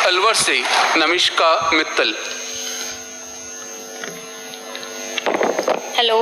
अलवर से नमिष्का मित्तल। हेलो,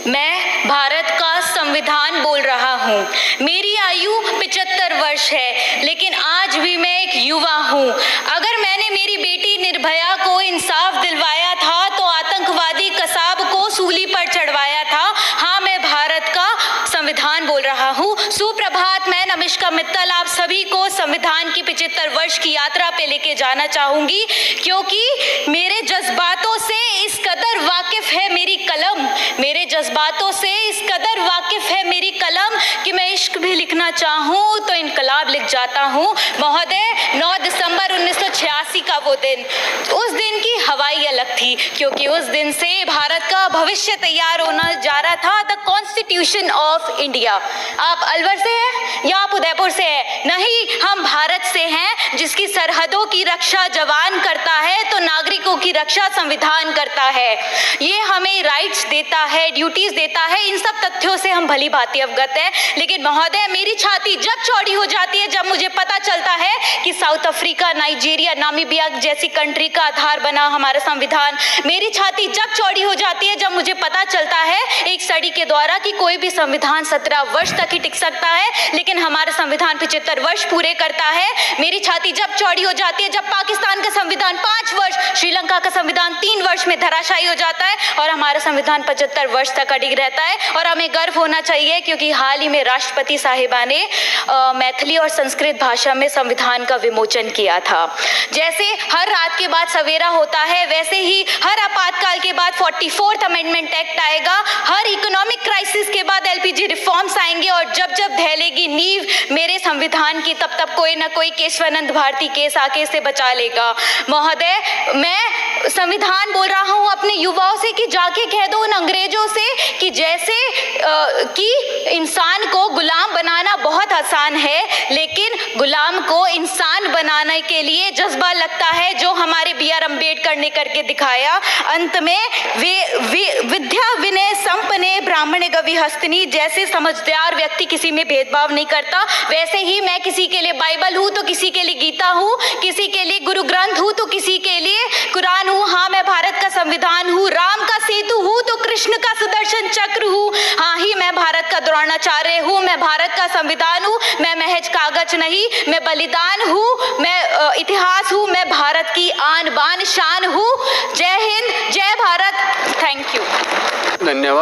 मैं भारत का संविधान बोल रहा हूँ। मेरी आयु 75 वर्ष है, लेकिन आज भी मैं एक युवा हूँ। अगर मैंने मेरी बेटी निर्भया को इंसाफ दिलवाया था तो आतंकवादी कसाब को सूली पर चढ़वाया था। हाँ, मैं भारत का संविधान बोल रहा हूँ। सुप्रभात, मैं नमिष्का मित्तल आप सभी को संविधान की 75 वर्ष की यात्रा पे लेके जाना चाहूंगी, क्योंकि मेरे जज्बातों से इस कदर वाकिफ है मेरी कलम, मेरे जज्बातों से इस कदर वाकिफ है मेरी कलम कि मैं इश्क भी लिखना चाहूँ तो इनकलाब लिख जाता हूँ। महोदय, 9 दिसंबर 1986 का वो दिन, उस दिन की हवाई अलग थी, क्योंकि उस दिन से भारत का भविष्य तैयार होना जा रहा था। The constitution of India. आप अलवर से हैं या आप उदयपुर से हैं? नहीं, हम भारत से हैं, जिसकी सरहदों की रक्षा जवान करता है तो नागरिकों की रक्षा संविधान करता है। ये हमें राइट्स देता है, ड्यूटीज देता है। इन सब तथ्यों से हम भली भांति अवगत हैं। लेकिन महोदय, मेरी छाती जब चौड़ी हो जाती है जब मुझे पता चलता है कि साउथ अफ्रीका, नाइजीरिया, नामीबिया जैसी कंट्री का आधार बना हमारा संविधान। मेरी छाती जब चौड़ी हो जाती है जब मुझे पता चलता है एक स्टडी के द्वारा कि कोई भी संविधान 17 वर्ष तक ही टिक सकता है, लेकिन हमारा संविधान 75 वर्ष पूरे करता है। मेरी छाती जब चौड़ी हो जाती है जब पाकिस्तान का संविधान 5 वर्ष, श्रीलंका का संविधान 3 वर्ष में धराशायी हो जाता है और हमारा संविधान 75 वर्ष तक अडिग रहता है। और हमें गर्व होना चाहिए, क्योंकि हाल ही में राष्ट्रपति साहिबा ने मैथिली और संस्कृत भाषा में संविधान का विमोचन किया था। जैसे हर रात के बाद सवेरा होता है, वैसे ही हर आपातकाल के बाद 44th अमेंडमेंट एक्ट आएगा। हर इकोनॉमिक क्राइसिस के बाद LPG रिफॉर्म्स आएंगे और जब जब ढहेगी नींव मेरे संविधान की, तब तब कोई ना कोई केशवानंद भारती केस आके इसे बचा लेगा। महोदय, मैं संविधान बोल रहा हूँ अपने युवाओं से कि जाके कह दो उन अंग्रेजों से कि जैसे कि इंसान को गुलाम बनाना बहुत आसान है, लेकिन गुलाम को इंसान बनाने के लिए जज्बा लगता है, जो हमारे BR अम्बेडकर ने करके दिखाया। अंत में विद्या विनय संपन्ने ब्राह्मण गवि हस्तिनी जैसे समझदार व्यक्ति किसी में भेदभाव नहीं करता, वैसे ही मैं किसी के लिए बाइबल हूँ तो किसी के लिए गीता हूँ, किसी के लिए गुरु ग्रंथ हूँ तो किसी के लिए कुरान हूँ। हाँ, मैं भारत का संविधान हूँ, राम का सेतु हूँ तो कृष्ण का सुदर्शन चक्र हूँ। हाँ ही, मैं भारत का द्रोणाचार्य हूँ, मैं भारत का संविधान हूँ। मैं महज कागज नहीं, मैं बलिदान हूँ, मैं इतिहास हूँ, मैं भारत की आन बान शान हूँ। जय हिंद, जय भारत। Thank you. धन्यवाद।